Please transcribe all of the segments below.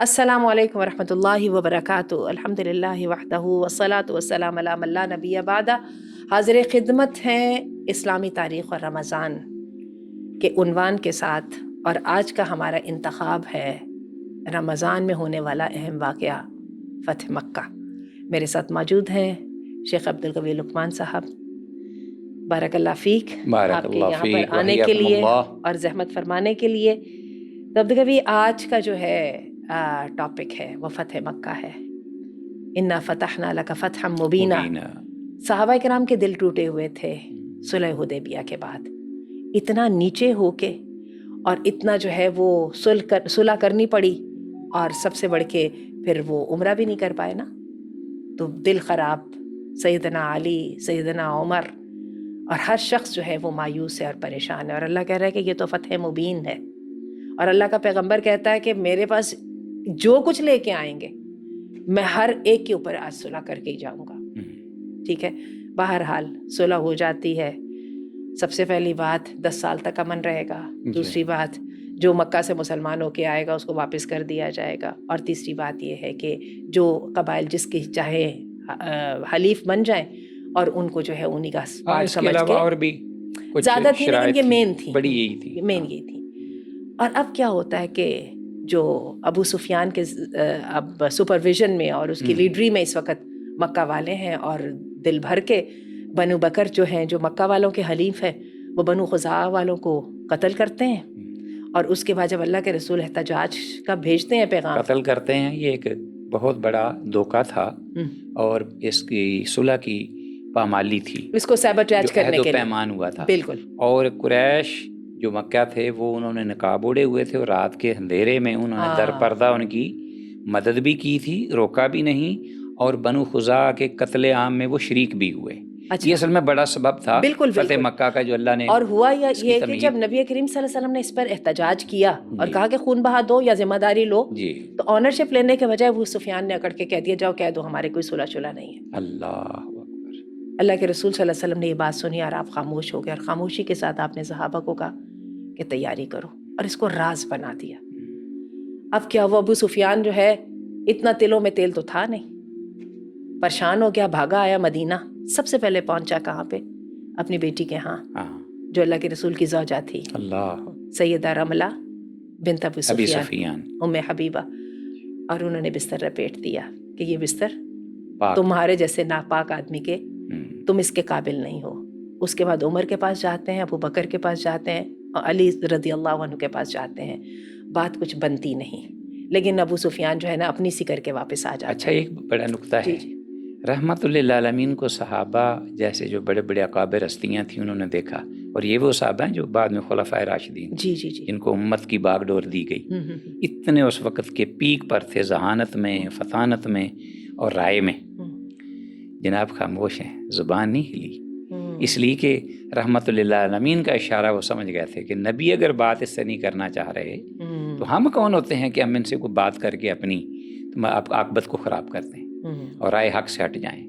السلام علیکم ورحمۃ اللہ وبرکاتہ۔ الحمد للہ وحدہ والصلاۃ والسلام علی من لا نبی بعدہ۔ حاضر خدمت ہیں اسلامی تاریخ اور رمضان کے عنوان کے ساتھ، اور آج کا ہمارا انتخاب ہے رمضان میں ہونے والا اہم واقعہ فتح مکہ۔ میرے ساتھ موجود ہیں شیخ عبدالقوی لقمان صاحب، بارک اللہ فیک، آپ کے یہاں پر آنے کے لیے اور زحمت فرمانے کے لیے۔ تو عبدالقوی، آج کا جو ہے ٹاپک ہے وہ فتح مکہ ہے۔ انا فتحنا لک فتحا مبینا۔ صحابہ کرام کے دل ٹوٹے ہوئے تھے صلح حدیبیہ کے بعد، اتنا نیچے ہو کے، اور اتنا جو ہے وہ صلح کرنی پڑی، اور سب سے بڑھ کے پھر وہ عمرہ بھی نہیں کر پائے نا، تو دل خراب۔ سیدنا علی، سیدنا عمر اور ہر شخص جو ہے وہ مایوس ہے اور پریشان ہے، اور اللہ کہہ رہا ہے کہ یہ تو فتح مبین ہے۔ اور اللہ کا پیغمبر کہتا ہے کہ میرے پاس جو کچھ لے کے آئیں گے میں ہر ایک کے اوپر آج صلح کر کے ہی جاؤں گا۔ ٹھیک ہے، بہرحال صلح ہو جاتی ہے۔ سب سے پہلی بات 10 سال تک امن رہے گا، دوسری بات جو مکہ سے مسلمان ہو کے آئے گا اس کو واپس کر دیا جائے گا، اور تیسری بات یہ ہے کہ جو قبائل جس کی چاہے حلیف بن جائیں، اور ان کو جو ہے انہی کا پارٹ سمجھ کے، اور بھی زیادہ تھی لیکن یہ مین تھی، بڑی یہی تھی، مین یہ تھی۔ اور اب کیا ہوتا ہے کہ جو ابو سفیان کے اب سپرویژن میں اور اس کی لیڈری میں اس وقت مکہ والے ہیں، اور دل بھر کے بنو بکر جو ہیں، جو مکہ والوں کے حلیف ہیں، وہ بنو خزاعہ والوں کو قتل کرتے ہیں، اور اس کے بعد جب اللہ کے رسول احتجاج کا بھیجتے ہیں پیغام، قتل کرتے ہیں۔ یہ ایک بہت بڑا دھوکہ تھا، اور اس کی صلح کی پامالی تھی، اس کو سیبوٹیج کرنے کے لیے پیمان ہوا تھا۔ بالکل۔ اور قریش جو مکہ تھے وہ انہوں نے نقاب اوڑے ہوئے تھے، اور رات کے اندھیرے میں انہوں نے در پردہ ان کی مدد بھی کی تھی، روکا بھی نہیں، اور بنو خزاعہ کے قتل عام میں وہ شریک بھی ہوئے۔ یہ اصل میں بڑا سبب تھا بالکل فتح مکہ کا جو اللہ نے۔ اور ہوا یہ کہ جب نبی کریم صلی اللہ علیہ وسلم نے اس پر احتجاج کیا اور کہا کہ خون بہا دو یا ذمہ داری لو، تو آنرشپ لینے کے بجائے وہ سفیان نے اکڑ کے کہہ دیا جاؤ کہہ دو ہمارے کوئی صلح شلح نہیں ہے۔ اللہ کے رسول صلی اللہ علیہ وسلم نے یہ بات سنی اور آپ خاموش ہو گئے، اور خاموشی کے ساتھ آپ نے صحابہ کو کہا کہ تیاری کرو، اور اس کو راز بنا دیا۔ اب کیا وہ ابو سفیان جو ہے، اتنا تلوں میں تیل تو تھا نہیں، پریشان ہو گیا، بھاگا آیا مدینہ۔ سب سے پہلے پہنچا کہاں پہ؟ اپنی بیٹی کے ہاں، جو اللہ کے رسول کی زوجہ تھی، سیدہ رملہ بنت ابو سفیان، ام حبیبہ، اور انہوں نے بستر لپیٹ دیا کہ یہ بستر تمہارے جیسے ناپاک آدمی کے، تم اس کے قابل نہیں ہو۔ اس کے بعد عمر کے پاس جاتے ہیں، ابو بکر کے پاس جاتے ہیں، اور علی رضی اللہ عنہ کے پاس جاتے ہیں، بات کچھ بنتی نہیں، لیکن ابو سفیان جو ہے نا اپنی سی کر کے واپس آ جاتے ہیں۔ اچھا، ایک بڑا نقطہ ہے، رحمت للعالمین کو صحابہ جیسے جو بڑے بڑے اکابر ہستیاں تھیں انہوں نے دیکھا، اور یہ وہ صحابہ ہیں جو بعد میں خلفائے راشدین، جن کو امت کی باغ ڈور دی گئی، اتنے اس وقت کے پیک پر تھے، ذہانت میں، فطانت میں اور رائے میں۔ جناب خاموش ہیں، زبان نہیں ہلی، اس لیے کہ رحمت للعالمین کا اشارہ وہ سمجھ گئے تھے کہ نبی اگر بات اس سے نہیں کرنا چاہ رہے تو ہم کون ہوتے ہیں کہ ہم ان سے کوئی بات کر کے اپنی عاقبت کو خراب کر دیں اور رائے حق سے ہٹ جائیں۔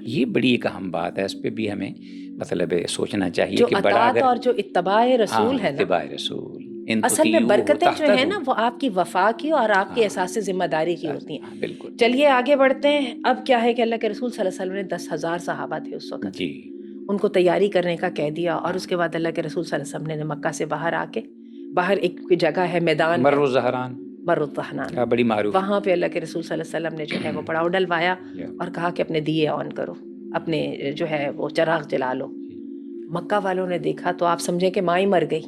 یہ بڑی ایک اہم بات ہے، اس پہ بھی ہمیں مطلب سوچنا چاہیے کہ بڑا اگر اور جو اتباع رسول ہے نا، اتباع رسول، اصل میں برکتیں جو ہیں نا وہ آپ کی وفا کی اور آپ کے احساس ذمہ داری کی ہوتی ہیں۔ بالکل۔ چلیے آگے بڑھتے ہیں۔ اب کیا ہے کہ اللہ کے رسول صلی اللہ علیہ وسلم نے 10,000 صحابہ تھے اس وقت، ان کو تیاری کرنے کا کہہ دیا، اور اس کے بعد اللہ کے رسول صلی اللہ علیہ وسلم نے مکہ سے باہر آ کے، باہر ایک جگہ ہے میدان مر الزہران، بڑی معروف، وہاں پہ اللہ کے رسول صلی اللہ علیہ وسلم نے جو ہے وہ پڑاؤ ڈلوایا اور کہا کہ اپنے دیے آن کرو، اپنے جو ہے وہ چراغ جلا لو۔ مکہ والوں نے دیکھا تو آپ سمجھیں کہ ماں ہی مر گئی،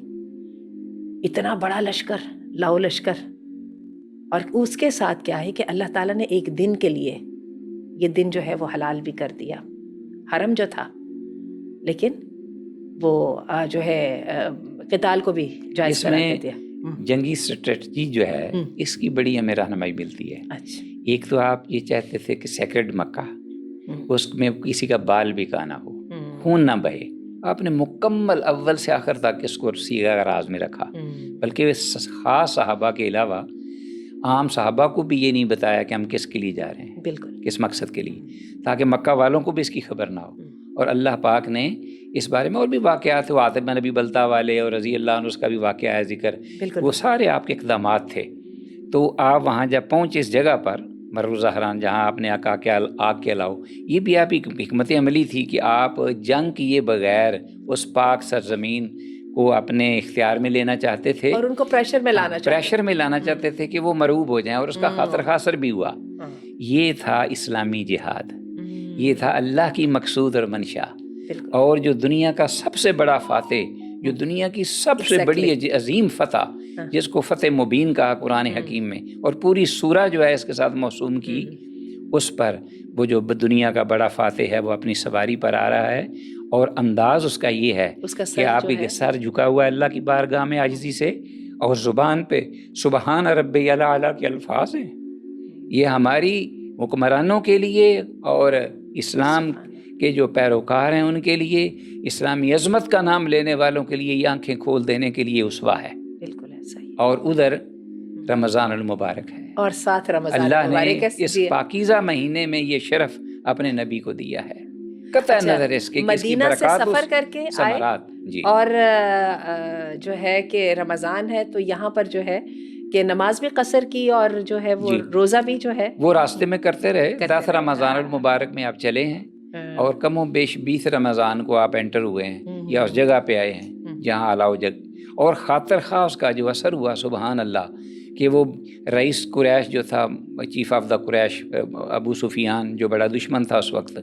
اتنا بڑا لشکر، لاؤ لشکر۔ اور اس کے ساتھ کیا ہے کہ اللہ تعالیٰ نے ایک دن کے لیے یہ دن جو ہے وہ حلال بھی کر دیا، حرم جو تھا، لیکن وہ جو ہے قتال کو بھی جائز قرار دیا۔ جنگی اسٹریٹجی جو ہے اس کی بڑی ہمیں رہنمائی ملتی ہے۔ ایک تو آپ یہ چاہتے تھے کہ سیکرڈ مکہ، اس میں کسی کا بال بھی کا نہ ہو، خون نہ بہے، آپ نے مکمل اول سے آخر تک اس کو سیغہ راز میں رکھا، بلکہ خاص صحابہ کے علاوہ عام صحابہ کو بھی یہ نہیں بتایا کہ ہم کس کے لیے جا رہے ہیں، بالکل کس مقصد کے لیے، تاکہ مکہ والوں کو بھی اس کی خبر نہ ہو۔ اور اللہ پاک نے اس بارے میں اور بھی واقعات، وہ عاطب نبی بلتا والے اور رضی اللہ عنہ اس کا بھی واقعہ ہے ذکر، وہ سارے آپ کے اقدامات تھے تو آپ وہاں جب پہنچے اس جگہ پر مر زہران جہاں آپ نے آگ کے علاؤ، یہ بھی آپ کی حکمت عملی تھی کہ آپ جنگ کیے بغیر اس پاک سرزمین کو اپنے اختیار میں لینا چاہتے تھے اور ان کو پریشر میں لانا چاہتے تھے کہ وہ مروب ہو جائیں، اور اس کا خاطر خاصر بھی ہوا۔ یہ تھا اسلامی جہاد، یہ تھا اللہ کی مقصود اور منشا۔ اور جو دنیا کا سب سے بڑا فاتح، جو دنیا کی سب سے بڑی عظیم فتح، جس کو فتح مبین کہا قرآن حکیم میں، اور پوری سورہ جو ہے اس کے ساتھ موسوم کی، اس پر وہ جو دنیا کا بڑا فاتح ہے وہ اپنی سواری پر آ رہا ہے، اور انداز اس کا یہ ہے کہ آپ کے سر جھکا ہوا ہے اللہ کی بارگاہ میں عاجزی سے، اور زبان پہ سبحان ربی الاعلیٰ کے الفاظ ہیں۔ یہ ہماری حکمرانوں کے لیے اور اسلام کے جو پیروکار ہیں ان کے لیے، اسلامی عظمت کا نام لینے والوں کے لیے یہ آنکھیں کھول دینے کے لیے اسوہ ہے۔ بالکل ایسا ہی۔ اور ادھر رمضان المبارک ہے، اور ساتھ رمضان اللہ نے المبارک اس پاکیزہ مہینے میں یہ شرف اپنے نبی کو دیا ہے، قطع نظر اس کے مدینہ سے سفر کر کے آئے، جی۔ اور جو ہے کہ رمضان ہے تو یہاں پر جو ہے کہ نماز بھی قصر کی، اور جو ہے وہ روزہ بھی جو ہے وہ راستے میں کرتے رہے۔ 10 رمضان المبارک میں آپ چلے ہیں، اور کم و بیش 20 رمضان کو آپ انٹر ہوئے ہیں یا اس جگہ پہ آئے ہیں جہاں علاؤ جگ، اور خاطر خواہ اس کا جو اثر ہوا سبحان اللہ، کہ وہ رئیس قریش جو تھا، چیف آف دا قریش، ابو سفیان جو بڑا دشمن تھا اس وقت،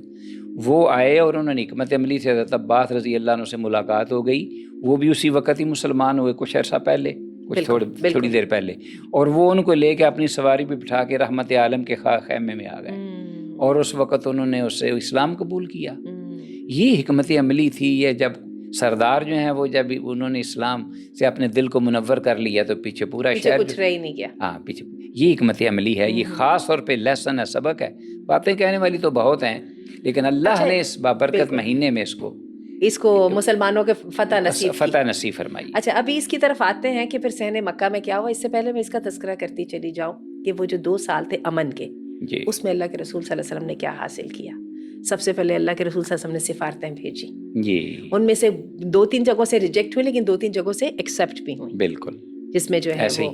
وہ آئے اور انہوں نے حکمت عملی سے حضرت عباس رضی اللہ عنہ سے ملاقات ہو گئی۔ وہ بھی اسی وقت ہی مسلمان ہوئے، کچھ عرصہ پہلے، کچھ تھوڑی دیر پہلے، اور وہ ان کو لے کے اپنی سواری پہ بٹھا کے رحمت عالم کے خیمے میں آ گئے، اور اس وقت انہوں نے اس سے اسلام قبول کیا۔ یہ حکمت عملی تھی۔ یہ جب سردار جو ہیں وہ جب انہوں نے اسلام سے اپنے دل کو منور کر لیا تو پیچھے پورا شہر کچھ رہ ہی نہیں گیا۔ ہاں، پیچھے یہ حکمت عملی ہے۔ یہ خاص طور پہ لیسن ہے، سبق ہے۔ باتیں کہنے والی تو بہت ہیں، لیکن اللہ نے اس بابرکت مہینے میں اس کو مسلمانوں کے فتح نصیب فرمائی۔ اچھا، ابھی اس کی طرف آتے ہیں کہ پھر صحن مکہ میں کیا ہوا۔ اس سے پہلے میں اس کا تذکرہ کرتی چلی جاؤں کہ وہ جو 2 سال تھے امن کے، اس میں اللہ کے رسول صلی اللہ علیہ وسلم نے کیا حاصل کیا۔ سب سے پہلے اللہ کے رسول صلی اللہ علیہ وسلم نے سفارتیں بھیجی، جی، ان میں سے 2-3 جگہوں سے ریجیکٹ ہوئی، لیکن 2-3 جگہوں سے ایکسیپٹ بھی ہوئی، بالکل، جس میں جو ہے وہ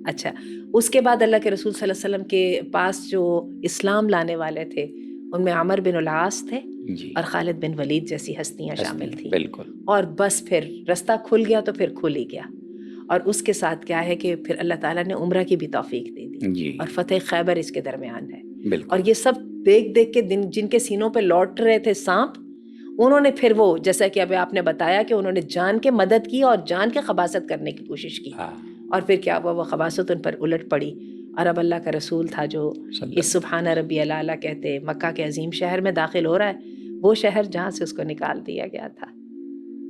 اچھا۔ اس کے بعد اللہ کے رسول صلی اللہ علیہ وسلم کے پاس جو اسلام لانے والے تھے ان میں عمر بن العاص تھے اور خالد بن ولید جیسی ہستیاں شامل تھیں، بالکل۔ اور بس پھر رستہ کھل گیا تو پھر کھل ہی گیا۔ اور اس کے ساتھ کیا ہے کہ پھر اللہ تعالیٰ نے عمرہ کی بھی توفیق دے دی، اور فتح خیبر اس کے درمیان ہے۔ اور یہ سب دیکھ کے جن کے سینوں پہ لوٹ رہے تھے سانپ، انہوں نے پھر وہ جیسا کہ ابھی آپ نے بتایا کہ انہوں نے جان کے مدد کی اور جان کے خباثت کرنے کی کوشش کی، اور پھر کیا ہوا، وہ خباثت ان پر الٹ پڑی۔ اور اب اللہ کا رسول تھا جو اس سبحان ربی الاعلیٰ کہتے مکہ کے عظیم شہر میں داخل ہو رہا ہے، وہ شہر جہاں سے اس کو نکال دیا گیا تھا۔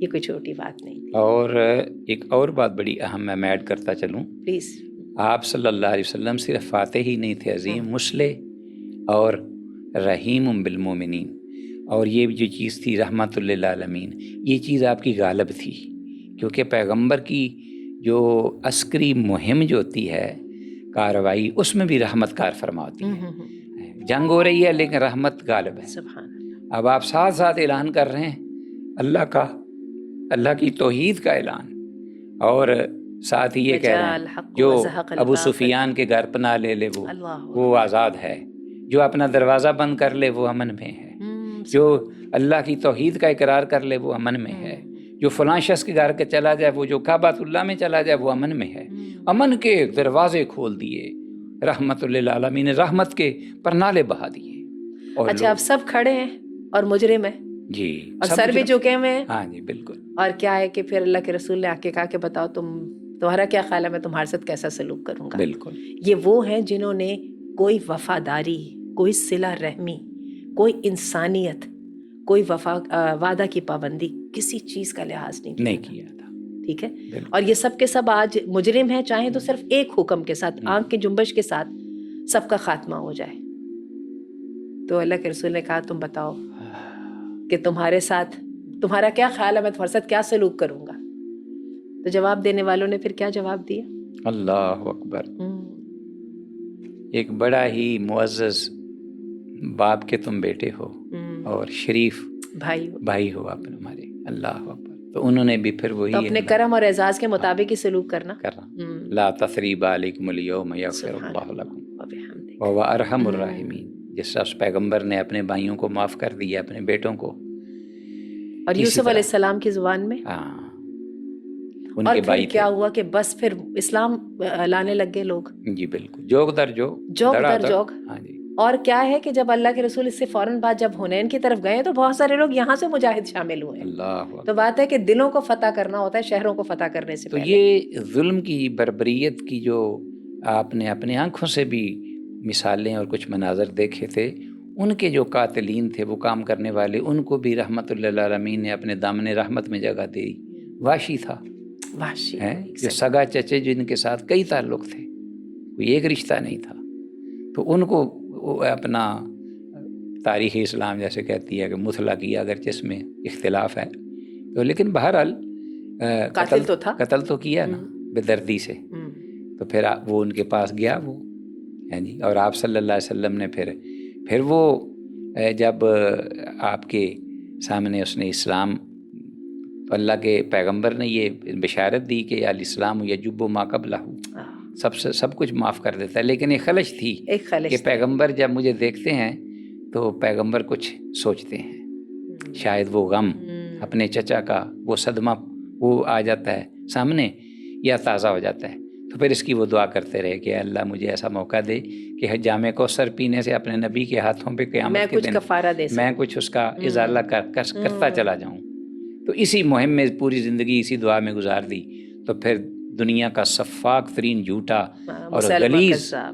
یہ کوئی چھوٹی بات نہیں۔ اور ایک اور بات بڑی اہم میں ایڈ کرتا چلوں، پلیز۔ آپ صلی اللہ علیہ وسلم صرف فاتح ہی نہیں تھے، عظیم مصلح اور رحیم بالمومنین، اور یہ جو چیز تھی رحمت للعالمین، یہ چیز آپ کی غالب تھی، کیونکہ پیغمبر کی جو عسکری مہم جو ہوتی ہے، کارروائی، اس میں بھی رحمت کار فرما ہوتی ہے۔ جنگ ہو رہی ہے لیکن رحمت غالب ہے۔ اب آپ ساتھ ساتھ اعلان کر رہے ہیں اللہ کی توحید کا اعلان، اور ساتھ ہی یہ کہہ رہے ہیں جو ابو سفیان کے گھر پناہ لے لے وہ آزاد ہے، جو اپنا دروازہ بند کر لے وہ امن میں ہے، جو اللہ کی توحید کا اقرار کر لے وہ امن میں ہے، جو فلاں شخص کے گھر کے چلا جائے، وہ جو کعبۃ اللہ میں چلا جائے وہ امن میں ہے۔ امن کے دروازے کھول دیے، رحمت للعالمین، رحمت کے پرنالے بہا دیے۔ اچھا، اب سب کھڑے ہیں اور مجرم ہیں، جی، اور سر بھی جھکے ہوئے ہیں۔ ہاں جی، بالکل۔ اور کیا ہے کہ پھر اللہ کے رسول نے آ کے کہا کہ بتاؤ تمہارا کیا خیال ہے، میں تمہارے ساتھ کیسا سلوک کروں گا۔ بالکل، یہ وہ ہیں جنہوں نے کوئی وفاداری، کوئی صلہ رحمی، کوئی انسانیت، کوئی وعدہ کی پابندی، کسی چیز کا لحاظ نہیں کیا تھا۔ ٹھیک ہے، اور یہ سب کے سب آج مجرم ہیں، چاہیں تو صرف ایک حکم کے ساتھ، آنکھ کے جنبش کے ساتھ سب کا خاتمہ ہو جائے۔ تو اللہ کے رسول نے کہا تم بتاؤ کہ تمہارے ساتھ تمہارا کیا خیال ہے، میں تمہارے ساتھ کیا سلوک کروں گا۔ تو جواب دینے والوں نے پھر کیا جواب دیا؟ اللہ اکبر۔ ایک بڑا ہی معزز باپ کے تم بیٹے ہو اور شریف بھائی ہو آپ ہمارے، اللہ اکبر۔ تو انہوں نے بھی پھر وہی اپنے کرم اور اعزاز کے مطابق ہی سلوک کرنا۔ لا تثریب علیکم الیوم یغفر اللہ لکم وہو ارحم الراحمین. جس طرح اس پیغمبر نے اپنے بھائیوں کو معاف کر دیا، اپنے بیٹوں کو، اور یوسف علیہ السلام کی زبان میں. ان اور کے بھائی کیا ہوا کہ بس پھر اسلام لانے لگ گئے لوگ. جی بالکل، جوگ در جوگ، جوگ در جوگ. ہاں جی. اور کیا ہے کہ جب اللہ کے رسول اس سے فوراً بعد جب حنین کی طرف گئے تو بہت سارے لوگ یہاں سے مجاہد شامل ہوئے. اللہ. تو بات ہے کہ دلوں کو فتح کرنا ہوتا ہے، شہروں کو فتح کرنے سے پہلے. تو یہ ظلم کی، بربریت کی جو آپ نے اپنی آنکھوں سے بھی مثالیں اور کچھ مناظر دیکھے تھے، ان کے جو قاتلین تھے، وہ کام کرنے والے، ان کو بھی رحمت اللہ العالمین نے اپنے دامن رحمت میں جگہ دی. واشی تھا، واشی جو سگا چچے جن کے ساتھ کئی تعلق تھے، کوئی ایک رشتہ نہیں تھا، تو ان کو اپنا تاریخ اسلام جیسے کہتی ہے کہ مثلا کیا، اگرچہ اس میں اختلاف ہے تو، لیکن بہرحال قتل تو کیا نا بے دردی سے. تو پھر وہ ان کے پاس گیا وہ، جی. اور آپ صلی اللہ علیہ وسلم نے پھر وہ جب آپ کے سامنے اس نے اسلام، اللہ کے پیغمبر نے یہ بشارت دی کہ الاسلام یجب ما قبلہ، سب کچھ معاف کر دیتا ہے. لیکن ایک خلش تھی کہ پیغمبر جب مجھے دیکھتے ہیں تو پیغمبر کچھ سوچتے ہیں، شاید وہ غم اپنے چچا کا، وہ صدمہ وہ آ جاتا ہے سامنے یا تازہ ہو جاتا ہے. تو پھر اس کی وہ دعا کرتے رہے کہ اللہ مجھے ایسا موقع دے کہ جامِ کوثر پینے سے اپنے نبی کے ہاتھوں پہ قیامت کے دن میں کچھ اس کا ازالہ کرتا چلا جاؤں. تو اسی مہم میں پوری زندگی اسی دعا میں گزار دی. تو پھر دنیا کا سفاک ترین جھوٹا اور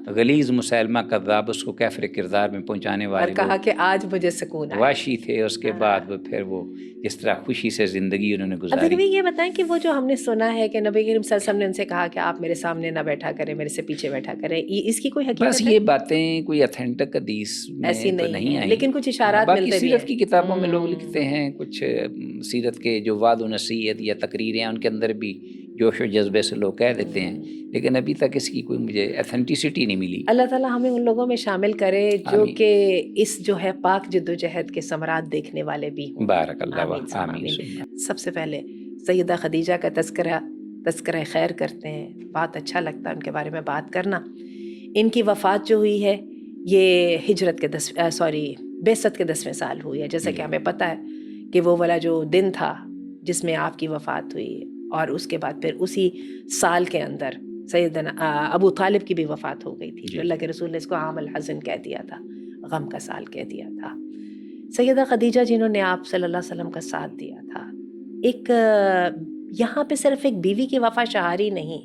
غلیظ مسیلمہ کذاب اس کو کیفر کردار میں پہنچانے والے، اور کہا کہ آج مجھے سکون ہے، واشی تھے. اس کے بعد پھر وہ جس طرح خوشی سے زندگی انہوں نے گزاری. ابھی یہ بتائیں کہ وہ جو ہم نے سنا ہے کہ نبی کریم صلی اللہ علیہ وسلم نے ان سے کہا کہ آپ میرے سامنے نہ بیٹھا کریں، میرے سے پیچھے بیٹھا کریں، اس کی کوئی حقیقت؟ بس یہ باتیں کوئی اتھینٹک حدیث ایسی نہیں آئی، لیکن کچھ اشارات ملتے بھی ہیں. سیرت کی کتابوں میں لوگ لکھتے ہیں، کچھ سیرت کے جو وعد و نصیحت یا تقریریں ان کے اندر بھی جوش و جذبے سے لوگ کہہ دیتے ہیں، لیکن ابھی تک اس کی کوئی مجھے ایتھینٹسٹی نہیں ملی. اللہ تعالیٰ ہمیں ان لوگوں میں شامل کرے جو کہ اس جو ہے پاک جد و جہد کے ثمرات دیکھنے والے بھی ہوں. بارک اللہ. آمین. سب سے پہلے سیدہ خدیجہ کا تذکرہ خیر کرتے ہیں، بہت اچھا لگتا ہے ان کے بارے میں بات کرنا. ان کی وفات جو ہوئی ہے یہ ہجرت کے بعثت کے 10ویں سال ہوئی ہے، جیسا کہ ہمیں پتہ ہے کہ وہ والا جو دن تھا جس میں آپ کی وفات ہوئی، اور اس کے بعد پھر اسی سال کے اندر سیدنا ابو طالب کی بھی وفات ہو گئی تھی، جو اللہ کے رسول نے اس کو عام الحزن کہہ دیا تھا، غم کا سال کہہ دیا تھا. سیدہ خدیجہ جنہوں نے آپ صلی اللہ علیہ وسلم کا ساتھ دیا تھا، ایک یہاں پہ صرف ایک بیوی کی وفا شہاری نہیں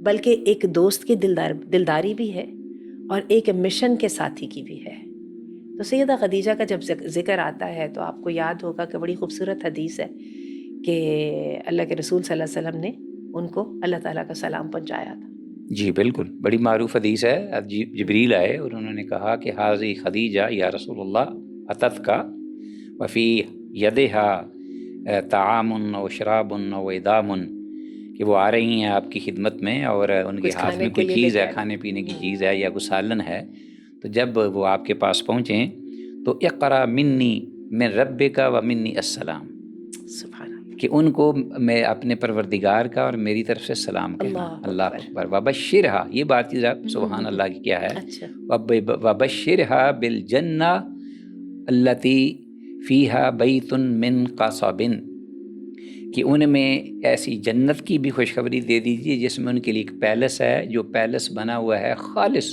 بلکہ ایک دوست کی دلداری بھی ہے اور ایک مشن کے ساتھی کی بھی ہے. تو سیدہ خدیجہ کا جب ذکر آتا ہے تو آپ کو یاد ہوگا کہ بڑی خوبصورت حدیث ہے کہ اللہ کے رسول صلی اللہ علیہ وسلم نے ان کو اللہ تعالیٰ کا سلام پہنچایا تھا. جی بالکل، بڑی معروف حدیث ہے. جبریل آئے اور انہوں نے کہا کہ حاضی خدیجہ یا رسول اللہ اتت کا وفی یدہا طعام و شراب و ادام، کہ وہ آ رہی ہیں آپ کی خدمت میں اور ان کے ہاتھ میں کوئی چیز ہے، کھانے پینے کی چیز ہے یا کوئی سالن ہے. تو جب وہ آپ کے پاس پہنچیں تو اقرا منی من ربک و منی السلام، کہ ان کو میں اپنے پروردگار کا اور میری طرف سے سلام کہنا. اللہ اکبر. وبشرھا، یہ بات سبحان اللہ کی کیا ہے، وبشرھا بالجنہ التی فیہا بیت من قصب، کہ ان میں ایسی جنت کی بھی خوشخبری دے دیجیے جس میں ان کے لیے ایک پیلس ہے، جو پیلس بنا ہوا ہے خالص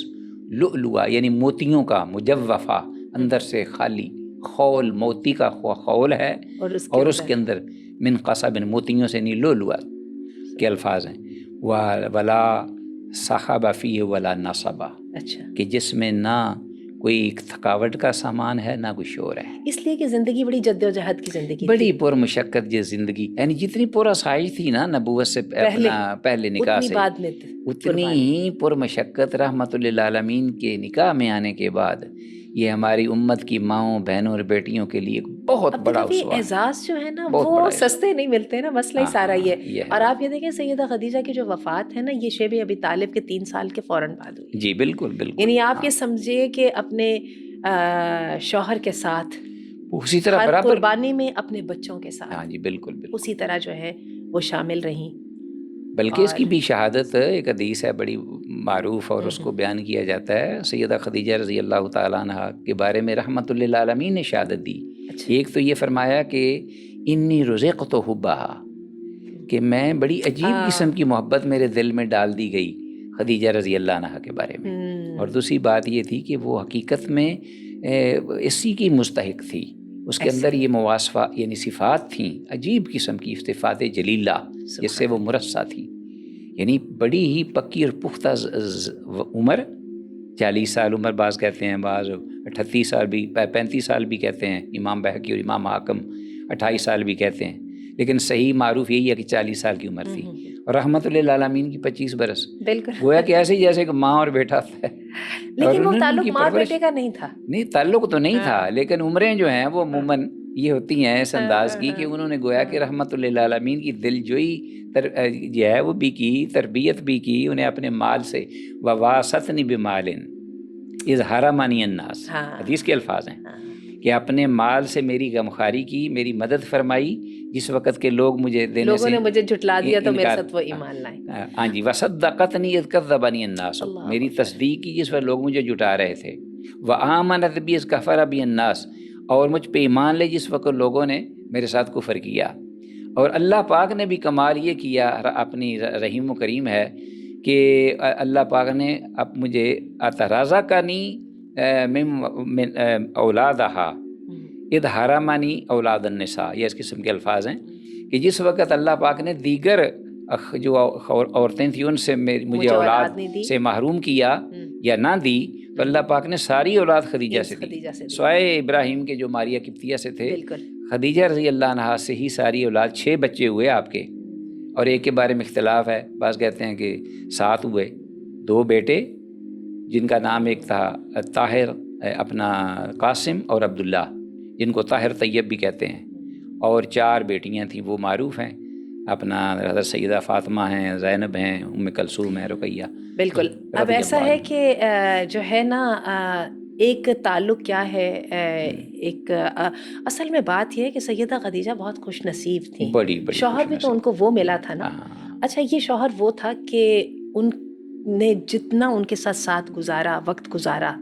لؤلؤا یعنی موتیوں کا، مجوفہ، اندر سے خالی، خول موتی کا خول ہے اور اس کے اندر من قصب، موتیوں سے نہیں، لؤلؤا کے الفاظ ہیں. ولا صحب فیہ ولا نصب، کہ جس میں نہ کوئی تھکاوٹ کا سامان ہے نہ کوئی شور ہے، اس لیے کہ زندگی بڑی جد و جہد کی زندگی، بڑی پر مشقت یہ زندگی، یعنی جتنی پر آسائش تھی نا نبوت سے پہلے نکاح سے، اتنی ہی پر مشقت رحمت للعالمین کے نکاح میں آنے کے بعد یہ ہماری امت کی ماؤں، بہنوں اور بیٹیوں کے لیے بہت بڑا اعزاز جو ہے نا وہ سستے نہیں ملتے نا، مسئلہ ہی سارا یہ. اور آپ یہ دیکھیں سیدہ خدیجہ کی جو وفات ہے نا، یہ شیب ابی طالب کے 3 سال کے فوراً بعد ہوئی. جی بالکل بالکل. یعنی آپ یہ سمجھیے کہ اپنے شوہر کے ساتھ اسی طرح برابر قربانی میں اپنے بچوں کے ساتھ، ہاں جی بالکل بالکل اسی طرح جو ہے وہ شامل رہیں. بلکہ اس کی بھی شہادت ایک حدیث ہے بڑی معروف اور اس کو بیان کیا جاتا ہے. سیدہ خدیجہ رضی اللہ تعالیٰ عنہ کے بارے میں رحمت للعالمین نے شہادت دی. ایک تو یہ فرمایا کہ انی رزقت حبھا، کہ میں بڑی عجیب قسم کی محبت میرے دل میں ڈال دی گئی خدیجہ رضی اللہ عنہ کے بارے میں. اور دوسری بات یہ تھی کہ وہ حقیقت میں اسی کی مستحق تھی. اس کے اندر یہ مواصفہ یعنی صفات تھیں، عجیب قسم کی صفات جلیلہ جس سے وہ مرصع تھی. یعنی بڑی ہی پکی اور پختہ عمر، 40 سال عمر بعض کہتے ہیں، بعض 38 سال بھی، 35 سال بھی کہتے ہیں. امام بہقی اور امام حاکم 28 سال بھی کہتے ہیں، لیکن صحیح معروف یہی ہے کہ 40 سال کی عمر تھی. اور رحمت للعالمین کی 25 برس. بالکل گویا کہ ایسے ہی جیسے کہ ماں اور بیٹا تھا. لیکن وہ تعلق ماں بیٹے کا نہیں تھا. نہیں، تعلق تو نہیں تھا، لیکن عمریں جو ہیں وہ عموماً یہ ہوتی ہیں اس انداز کی کہ انہوں نے گویا کہ رحمت للعالمین کی دلجوئی جو ہے وہ بھی کی، تربیت بھی کی. انہیں اپنے مال سے وواستنی بمال اذ حرمنی الناس، حدیث کے الفاظ ہیں کہ اپنے مال سے میری غمخواری کی، میری مدد فرمائی جس وقت کے لوگ مجھے دینے سے، لوگوں نے مجھے جھٹلا دیا تو میرے ساتھ وہ ایمان لائے. ہاں جی، وصدقتنی اذ کذبنی الناس، میری تصدیق کی جس وقت لوگ مجھے جھٹا رہے تھے. وآمنت بی اذ کفر بی الناس، اور مجھ پہ ایمان لے جس وقت لوگوں نے میرے ساتھ کفر کیا. اور اللہ پاک نے بھی کمال یہ کیا، اپنی رحیم و کریم ہے کہ اللہ پاک نے اب مجھے اترازقنی من اولادہا اذ حرمنی اولاد النساء، یہ اس قسم کے الفاظ ہیں کہ جس وقت اللہ پاک نے دیگر جو عورتیں تھیں ان سے مجھے اولاد سے محروم کیا یا نہ دی، تو اللہ پاک نے ساری اولاد خدیجہ سے دی. سوائے ابراہیم کے جو ماریہ قبطیہ سے تھے، خدیجہ رضی اللہ عنہا سے ہی ساری اولاد. 6 بچے ہوئے آپ کے، اور ایک کے بارے میں اختلاف ہے، بعض کہتے ہیں کہ 7 ہوئے. 2 بیٹے جن کا نام ایک تھا طاہر اپنا قاسم اور عبداللہ جن کو طاہر طیب بھی کہتے ہیں، اور 4 بیٹیاں تھیں وہ معروف ہیں، اپنا حضرت سیدہ فاطمہ ہیں، زینب ہیں، ام کلثوم ہیں، رقیہ. بالکل. اب ایسا ہے کہ جو ہے نا ایک تعلق کیا ہے، ایک اصل میں بات یہ ہے کہ سیدہ خدیجہ بہت خوش نصیب تھیں. بڑی شوہر بھی تو ان کو وہ ملا تھا نا. اچھا، یہ شوہر وہ تھا کہ ان نے جتنا ان کے ساتھ گزارا، وقت گزارا،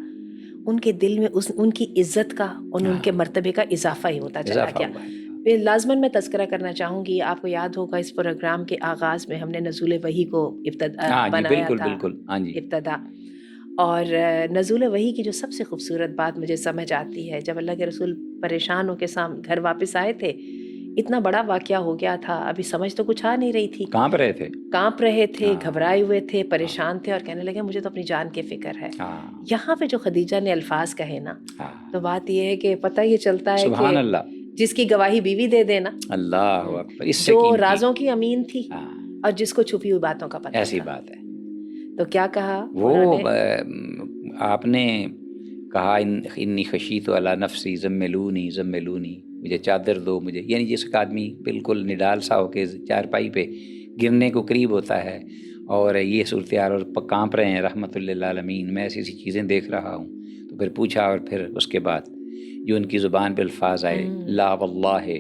ان کے دل میں ان کی عزت کا اور ان کے مرتبے کا اضافہ ہی ہوتا چلا گیا. لازماً میں تذکرہ کرنا چاہوں گی، آپ کو یاد ہوگا اس پروگرام کے آغاز میں ہم نے نزول وحی کو بنایا تھا، ابتدا. اور نزول وحی کی جو سب سے خوبصورت بات مجھے سمجھ آتی ہے، جب اللہ کے رسول پریشان ہو کے گھر واپس آئے تھے، اتنا بڑا واقعہ ہو گیا تھا، ابھی سمجھ تو کچھ آ نہیں رہی تھی، کانپ رہے تھے، گھبرائے ہوئے تھے، پریشان تھے، اور کہنے لگے مجھے تو اپنی جان کی فکر ہے. یہاں پہ جو خدیجہ نے الفاظ کہے نا، تو بات یہ ہے کہ پتہ یہ چلتا ہے سبحان اللہ، جس کی گواہی بیوی دے دینا، اللہ اکبر، جو رازوں کی امین تھی اور جس کو چھپی ہوئی باتوں کا پتہ. ایسی بات ہے. تو کیا کہا وہ آپ نے کہا انی خشیت علی نفسی زملونی زملونی، مجھے چادر دو مجھے. یعنی جس کا آدمی بالکل نڈال سا ہو کے چارپائی پہ گرنے کو قریب ہوتا ہے اور یہ صورتحال اور کانپ رہے ہیں، رحمت للعالمین میں ایسی چیزیں دیکھ رہا ہوں. تو پھر پوچھا، اور پھر اس کے بعد جو ان کی زبان پہ الفاظ آئے، لا واللہ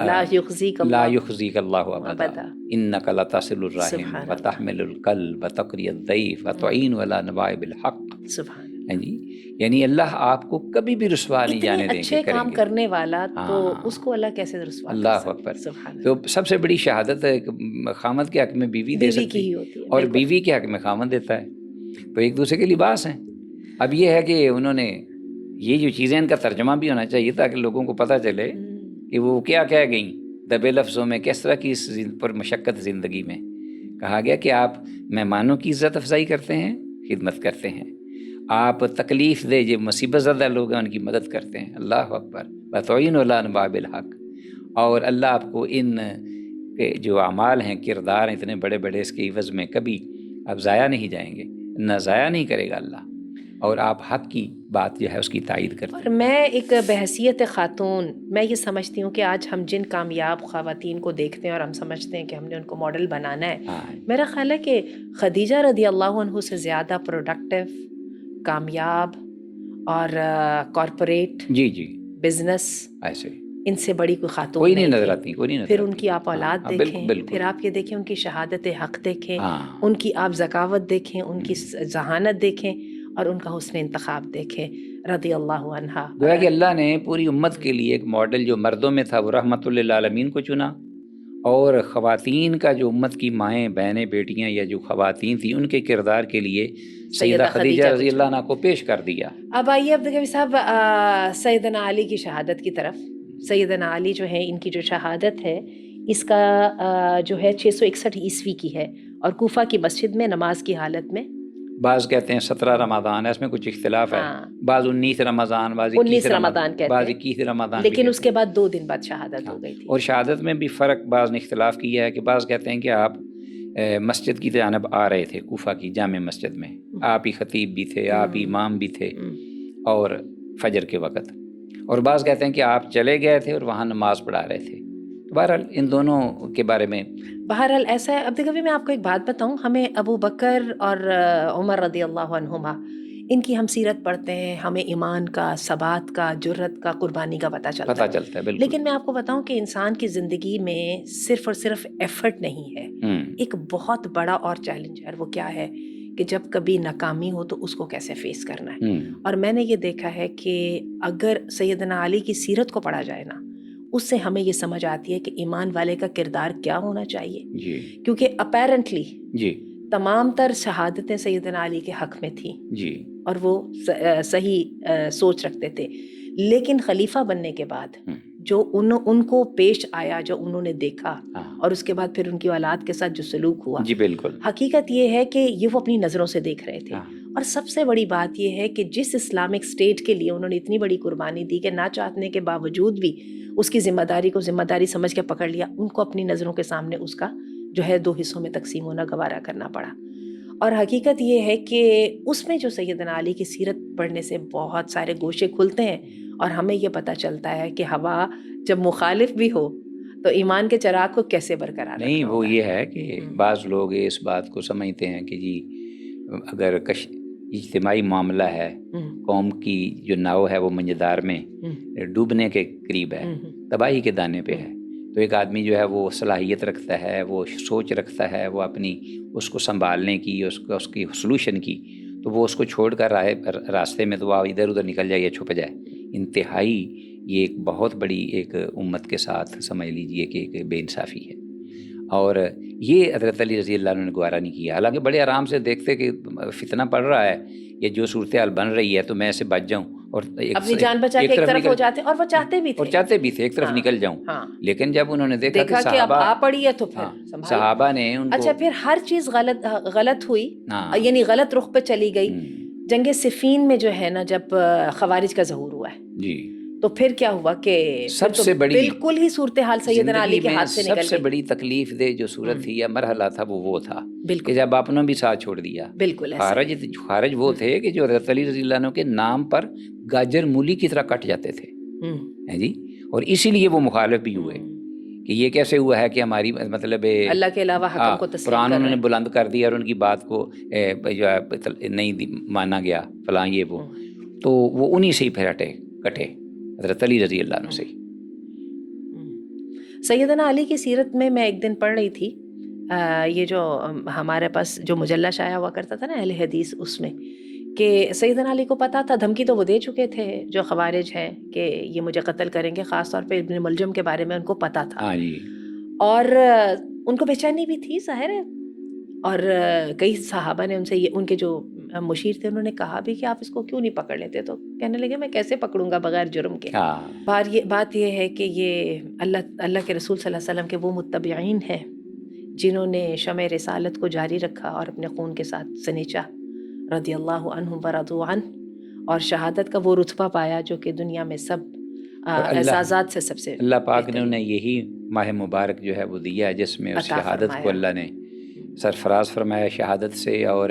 لا یخزیک اللہ ابدا انک لتصل الرحم وتحمل القلب وتقری الضیف وتعین علی نوائب الحق. جی، یعنی اللہ آپ کو کبھی بھی رسوا نہیں جانے دیں گے. اچھے کام کرنے والا تو اس کو اللہ کیسے رسوا؟ اللہ اکبر. تو سب سے بڑی شہادت خامد کے حق میں بیوی دے سکتی ہے اور بیوی کے حق میں خامد دیتا ہے، تو ایک دوسرے کے لباس ہیں. اب یہ ہے کہ انہوں نے یہ جو چیزیں، ان کا ترجمہ بھی ہونا چاہیے تاکہ لوگوں کو پتہ چلے کہ وہ کیا کہہ گئیں دبے لفظوں میں، کس طرح کی اس پر مشقت زندگی میں. کہا گیا کہ آپ مہمانوں کی عزت افزائی کرتے ہیں، خدمت کرتے ہیں، آپ تکلیف دے جو مصیبت زدہ لوگ ہیں ان کی مدد کرتے ہیں. اللہ اکبر. وتعین علی نوائب الحق. اور اللہ آپ کو ان کے جو اعمال ہیں، کردار ہیں اتنے بڑے بڑے، اس کے عوض میں کبھی آپ ضائع نہیں جائیں گے، نہ ضائع نہیں کرے گا اللہ، اور آپ حق کی بات جو ہے اس کی تائید کرتے ہیں. اور میں ایک بحیثیت خاتون میں یہ سمجھتی ہوں کہ آج ہم جن کامیاب خواتین کو دیکھتے ہیں اور ہم سمجھتے ہیں کہ ہم نے ان کو ماڈل بنانا ہے، میرا خیال ہے کہ خدیجہ رضی اللہ عنہ سے زیادہ پروڈکٹیو، کامیاب اور کارپوریٹ جی بزنس، ایسے ان سے بڑی کوئی خاتون کوئی نہیں نظر آتی، کوئی نہیں نظر پھر آتی. ان کی آپ اولاد دیکھیں، پھر آپ یہ دیکھیں ان کی شہادت حق دیکھیں، ان کی آپ ذکاوت دیکھیں، ان کی ذہانت دیکھیں، اور ان کا حسن انتخاب دیکھیں رضی اللہ عنہا. گویا کہ اللہ نے پوری امت کے لیے ایک ماڈل جو مردوں میں تھا وہ رحمت للعالمین کو چنا، اور خواتین کا جو امت کی مائیں بہنیں بیٹیاں یا جو خواتین تھیں ان کے کردار کے لیے سیدہ خدیجہ رضی اللہ عنہا کو پیش کر دیا. اب آئیے عبدالقوی صاحب سیدنا علی کی شہادت کی طرف. سیدنا علی جو ہے ان کی جو شہادت ہے اس کا جو ہے 661 عیسوی کی ہے، اور کوفہ کی مسجد میں نماز کی حالت میں. بعض کہتے ہیں 17 رمضان ہے، اس میں کچھ اختلاف ہے. بعض 19 رمضان، بعض 21 رمضان کہتے ہیں، بعض 21 رمضان، لیکن اس کے بعد 2 دن بعد شہادت ہو گئی تھی. اور شہادت میں بھی فرق بعض نے اختلاف کیا ہے کہ بعض کہتے ہیں کہ آپ مسجد کی جانب آ رہے تھے، کوفہ کی جامع مسجد میں آپ ہی خطیب بھی تھے، آپ ہی امام بھی تھے، اور فجر کے وقت. اور بعض کہتے ہیں کہ آپ چلے گئے تھے اور وہاں نماز پڑھا رہے تھے. بہرحال ان دونوں کے بارے میں بہرحال ایسا ہے. عبدالقوی میں آپ کو ایک بات بتاؤں، ہمیں ابو بکر اور عمر رضی اللہ عنہما ان کی ہم سیرت پڑھتے ہیں، ہمیں ایمان کا، ثبات کا، جرت کا، قربانی کا پتہ چلتا ہے. بالکل. لیکن میں آپ کو بتاؤں کہ انسان کی زندگی میں صرف اور صرف ایفرٹ نہیں ہے، ایک بہت بڑا اور چیلنج ہے. وہ کیا ہے کہ جب کبھی ناکامی ہو تو اس کو کیسے فیس کرنا ہے. اور میں نے یہ دیکھا ہے کہ اگر سیدنا علی کی سیرت کو پڑھا جائے نا، اس سے ہمیں یہ سمجھ آتی ہے کہ ایمان والے کا کردار کیا ہونا چاہیے. کیونکہ اپیرنٹلی تمام تر شہادتیں سیدنا علی کے حق میں تھیں، اور وہ صحیح سوچ رکھتے تھے. لیکن خلیفہ بننے کے بعد جو ان کو پیش آیا، جو انہوں نے دیکھا، اور اس کے بعد پھر ان کی اولاد کے ساتھ جو سلوک ہوا، بالکل حقیقت یہ ہے کہ یہ وہ اپنی نظروں سے دیکھ رہے تھے. اور سب سے بڑی بات یہ ہے کہ جس اسلامک اسٹیٹ کے لیے انہوں نے اتنی بڑی قربانی دی کہ نہ چاہنے کے باوجود بھی اس کی ذمہ داری کو ذمہ داری سمجھ کے پکڑ لیا، ان کو اپنی نظروں کے سامنے اس کا جو ہے 2 حصوں میں تقسیم ہونا گوارا کرنا پڑا. اور حقیقت یہ ہے کہ اس میں جو سیدنا علی کی سیرت پڑھنے سے بہت سارے گوشے کھلتے ہیں، اور ہمیں یہ پتہ چلتا ہے کہ ہوا جب مخالف بھی ہو تو ایمان کے چراغ کو کیسے برقرار رکھنا نہیں. وہ یہ ہے کہ بعض لوگ اس بات کو سمجھتے ہیں کہ جی اگر اجتماعی معاملہ ہے، قوم کی جو ناؤ ہے وہ منجدار میں ڈوبنے کے قریب ہے، تباہی کے دانے پہ ہے، تو ایک آدمی جو ہے وہ صلاحیت رکھتا ہے، وہ سوچ رکھتا ہے، وہ اپنی اس کو سنبھالنے کی، اس کی سلوشن کی، تو وہ اس کو چھوڑ کر راستے میں تو وہ ادھر ادھر نکل جائے یا چھپ جائے. انتہائی یہ ایک بہت بڑی ایک امت کے ساتھ سمجھ لیجئے کہ ایک بے انصافی ہے. اور یہ حضرت علی رضی اللہ عنہ نے گوارا نہیں کیا. حالانکہ بڑے آرام سے دیکھتے کہ فتنہ پڑ رہا ہے یا جو صورتحال بن رہی ہے تو میں اسے بچ جاؤں اور اپنی جان بچا کے ایک طرف ہو جاتے، اور وہ چاہتے بھی تھے ایک طرف نکل جاؤں. لیکن جب انہوں نے دیکھا کہ اب آ پڑی ہے تو پھر صحابہ نے ان کو، اچھا پھر ہر چیز غلط ہوئی، یعنی غلط رخ پہ چلی گئی. جنگ صفین میں جو ہے نا جب خوارج کا ظہور ہوا ہے تو پھر کیا ہوا کہ سب سے بڑی بالکل ہی صورتحال سیدنا علی کے ہاتھ سے نکل گئی. سب سے بڑی تکلیف دہ جو صورت تھی یا مرحلہ تھا وہ تھا کہ جب آپ نے بھی ساتھ چھوڑ دیا. بالکل خارج وہ تھے کہ جو حضرت علی رضی اللہ عنہ کے نام پر گاجر مولی کی طرح کٹ جاتے تھے جی، اور اسی لیے وہ مخالف بھی ہوئے کہ یہ کیسے ہوا ہے کہ ہماری مطلب اللہ کے علاوہ حکم کو تسلیم قرآن انہوں نے بلند کر دیا اور ان کی بات کو جو ہے نہیں مانا گیا فلاں یہ وہ، تو وہ انہی سے ہی پھر کٹے حضرت علی رضی اللہ عنہ سے. سیدنا علی کی سیرت میں ایک دن پڑھ رہی تھی، یہ جو ہمارے پاس جو مجلہ شائع ہوا کرتا تھا نا اہل حدیث، اس میں کہ سیدنا علی کو پتا تھا، دھمکی تو وہ دے چکے تھے جو خوارج ہیں کہ یہ مجھے قتل کریں گے، خاص طور پہ ابن ملجم کے بارے میں ان کو پتا تھا. اور ان کو بے چینی بھی تھی ظاہر ہے. اور کئی صحابہ نے ان سے ان کے جو مشیر تھے انہوں نے کہا بھی کہ آپ اس کو کیوں نہیں پکڑ لیتے، تو کہنے لگے میں کیسے پکڑوں گا بغیر جرم کے. بات یہ ہے کہ یہ اللہ کے رسول صلی اللہ علیہ وسلم کے وہ متبعین ہیں جنہوں نے شمع رسالت کو جاری رکھا اور اپنے خون کے ساتھ سنیچا، رضی اللہ عنہم ورضوا عنہ، اور شہادت کا وہ رتبہ پایا جو کہ دنیا میں سب اعزازات سے سب سے اللہ پاک نے انہیں یہی ماہ مبارک جو ہے وہ دیا ہے جس میں اس شہادت کو اللہ نے سرفراز فرمایا شہادت سے، اور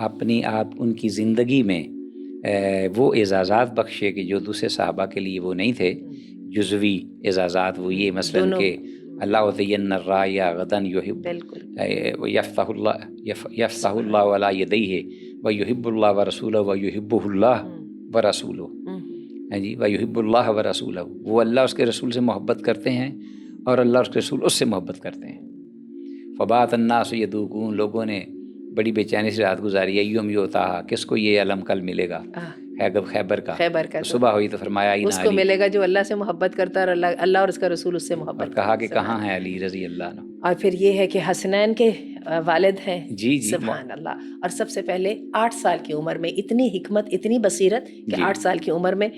اپنی آپ ان کی زندگی میں وہ اعزازات بخشے کہ جو دوسرے صحابہ کے لیے وہ نہیں تھے. جزوی اعزازات وہ یہ مثلاً کہ اللہ تعین الرای غدن یفتح اللہ علی یدیہ ویحب اللہ ورسولہ ویحبہ اللہ ورسولہ. ہے جی، وَيُحِبُّ اللَّهَ وَرَسُولَهُ، وہ اللہ اس کے رسول سے محبت کرتے ہیں اور اللہ اور اس کے رسول اس سے محبت کرتے ہیں۔ فَبَاتَ النَّاسُ يَدُوقُونَ، لوگوں نے بڑی بے چینی سے رات گزاری، ایوم یوتاہا، کس کو یہ علم کل ملے گا، خیبر کا، تو صبح ہوئی تو فرمایا اس کو ملے گا جو اللہ سے محبت کرتا ہے اور اللہ اور اس کا رسول اس سے محبت اور کہا کہ کہاں ہے علی رضی اللہ عنہ۔ اور پھر یہ ہے کہ حسنین کے والد ہیں، جی سبحان اللہ، اور سب سے پہلے 8 سال کی عمر میں اتنی حکمت، اتنی بصیرت کہ 8 سال کی عمر میں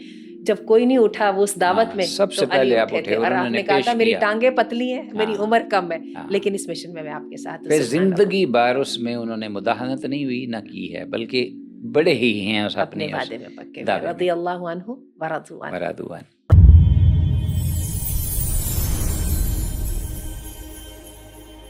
جب کوئی نہیں اٹھا وہ اس دعوت میں، سب سے پہلے آپ اٹھے اور آپ نے کہا تھا میری ٹانگیں پتلی ہیں، میری عمر کم ہے، لیکن اس مشن میں آپ کے ساتھ۔ پھر زندگی بھر اس میں انہوں نے مداہنت نہیں ہوئی نہ کی ہے، بلکہ بڑے ہی ہیں اس اپنے وعدے میں پکے، رضی اللہ عنہ ورضوا عنہ۔